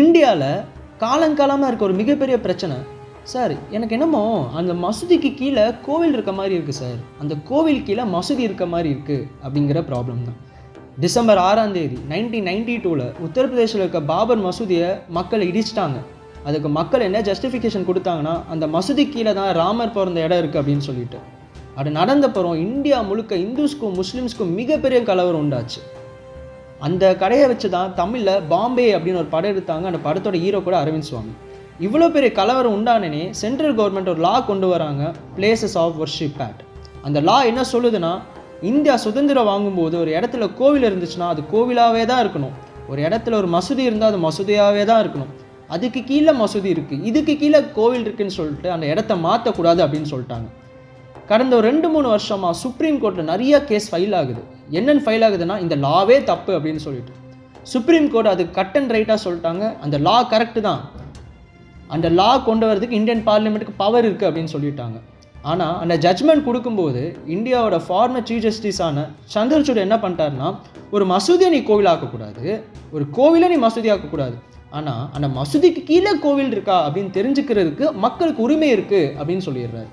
இந்தியாவில் காலங்காலமாக இருக்க ஒரு மிகப்பெரிய பிரச்சனை சார். எனக்கு என்னமோ அந்த மசூதிக்கு கீழே கோவில் இருக்க மாதிரி இருக்குது சார், அந்த கோவில் கீழே மசூதி இருக்க மாதிரி இருக்குது அப்படிங்கிற ப்ராப்ளம் தான். டிசம்பர் 6ஆம் தேதி 1992 உத்தரப்பிரதேசில் இருக்க பாபர் மசூதியை மக்கள் இடிச்சிட்டாங்க. அதுக்கு மக்கள் என்ன ஜஸ்டிஃபிகேஷன் கொடுத்தாங்கன்னா, அந்த மசூதி கீழே தான் ராமர் பிறந்த இடம் இருக்குது அப்படின்னு சொல்லிட்டு. அது நடந்தப்பறம் இந்தியா முழுக்க இந்துஸ்க்கும் முஸ்லீம்ஸ்க்கும் மிகப்பெரிய கலவரம் உண்டாச்சு. அந்த கடையை வச்சு தான் தமிழில் பாம்பே அப்படின்னு ஒரு படம் எடுத்தாங்க. அந்த படத்தோட ஹீரோ கூட அரவிந்த் சுவாமி. இவ்வளோ பெரிய கலவரம் உண்டானே சென்ட்ரல் கவர்மெண்ட் ஒரு லா கொண்டு வராங்க, பிளேசஸ் ஆஃப் வர்ஷிப் ஆக்ட். அந்த லா என்ன சொல்லுதுன்னா, இந்தியா சுதந்திரம் வாங்கும்போது ஒரு இடத்துல கோவில் இருந்துச்சுன்னா அது கோவிலாகவே தான் இருக்கணும், ஒரு இடத்துல ஒரு மசூதி இருந்தால் அது மசூதியாகவே தான் இருக்கணும். அதுக்கு கீழே மசூதி இருக்குது, இதுக்கு கீழே கோவில் இருக்குதுன்னு சொல்லிட்டு அந்த இடத்த மாற்றக்கூடாது அப்படின்னு சொல்லிட்டாங்க. கடந்த ஒரு 2-3 வருஷமாக சுப்ரீம் கோர்ட்டில் நிறைய கேஸ் ஃபைல் ஆகுது. என்னென்னு ஃபைல் ஆகுதுன்னா, இந்த லாவே தப்பு அப்படின்னு சொல்லிட்டு சுப்ரீம் கோர்ட் அது கட் அண்ட் ரைட்டாக சொல்லிட்டாங்க, அந்த லா கரெக்டு தான், அந்த லா கொண்டு வரதுக்கு இந்தியன் பார்லிமெண்ட்டுக்கு பவர் இருக்குது அப்படின்னு சொல்லிட்டாங்க. ஆனால் அந்த ஜட்ஜ்மெண்ட் கொடுக்கும்போது இந்தியாவோட ஃபார்மர் சீஃப் ஜஸ்டிஸான சந்திரசூட் என்ன பண்ணிட்டாருன்னா, ஒரு மசூதியை நீ கோவிலாக்கக்கூடாது, ஒரு கோவிலை நீ மசூதி ஆக்கக்கூடாது, ஆனால் அந்த மசூதிக்கு கீழே கோவில் இருக்கா அப்படின்னு தெரிஞ்சுக்கிறதுக்கு மக்களுக்கு உரிமை இருக்குது அப்படின்னு சொல்லிடுறாரு.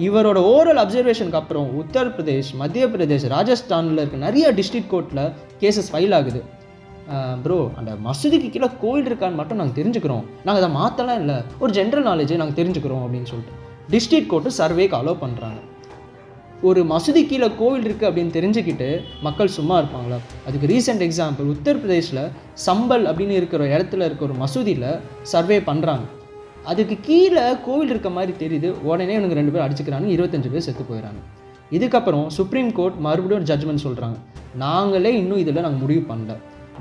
இவரோட ஓரல் அப்சர்வேஷனுக்கு அப்புறம் உத்தரப்பிரதேஷ், மத்திய பிரதேஷ், ராஜஸ்தானில் இருக்க நிறைய டிஸ்ட்ரிக்ட் கோர்ட்டில் கேசஸ் ஃபைல் ஆகுது. ப்ரோ, அந்த மசூதிக்கு கீழே கோவில் இருக்கான்னு மட்டும் நாங்கள் தெரிஞ்சுக்கிறோம், நாங்கள் அதை மாற்றலாம் இல்லை, ஒரு ஜென்ரல் நாலேஜை நாங்கள் தெரிஞ்சுக்கிறோம் அப்படின்னு சொல்லிட்டு டிஸ்ட்ரிக்ட் கோர்ட்டு சர்வேக்கு அலோவ் பண்ணுறாங்க. ஒரு மசூதி கீழே கோவில் இருக்குது அப்படின்னு தெரிஞ்சுக்கிட்டு மக்கள் சும்மா இருப்பாங்களா? அதுக்கு ரீசெண்ட் எக்ஸாம்பிள் உத்தரப்பிரதேஷில் சம்பல் அப்படின்னு இருக்கிற இடத்துல இருக்க ஒரு மசூதியில் சர்வே பண்ணுறாங்க. அதுக்கு கீழே கோவில் இருக்க மாதிரி தெரியுது, உடனே எனக்கு 2 பேர் அடிச்சுக்கிறாங்க, 25 பேர் செத்து போயிடறாங்க. இதுக்கப்புறம் சுப்ரீம் கோர்ட் மறுபடியும் ஒரு ஜட்ஜ்மெண்ட் சொல்கிறாங்க, நாங்களே இன்னும் இதில் நாங்கள் முடிவு பண்ணல,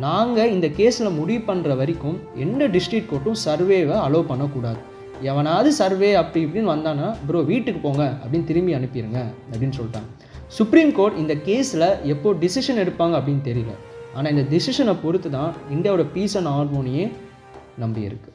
நாங்கள் இந்த கேஸில் முடிவு பண்ணுற வரைக்கும் எந்த டிஸ்ட்ரிக்ட் கோர்ட்டும் சர்வேவை அலோவ் பண்ணக்கூடாது, எவனாவது சர்வே அப்படி இப்படின்னு வந்தானா ப்ரோ வீட்டுக்கு போங்க அப்படின்னு திரும்பி அனுப்பிடுங்க அப்படின்னு சொல்லிட்டாங்க. சுப்ரீம் கோர்ட் இந்த கேஸில் எப்போ டிசிஷன் எடுப்பாங்க அப்படின்னு தெரியல. ஆனால் இந்த டிசிஷனை பொறுத்து தான் இந்தியாவோட பீஸ் அண்ட் ஹார்மோனியே நம்பி இருக்குது.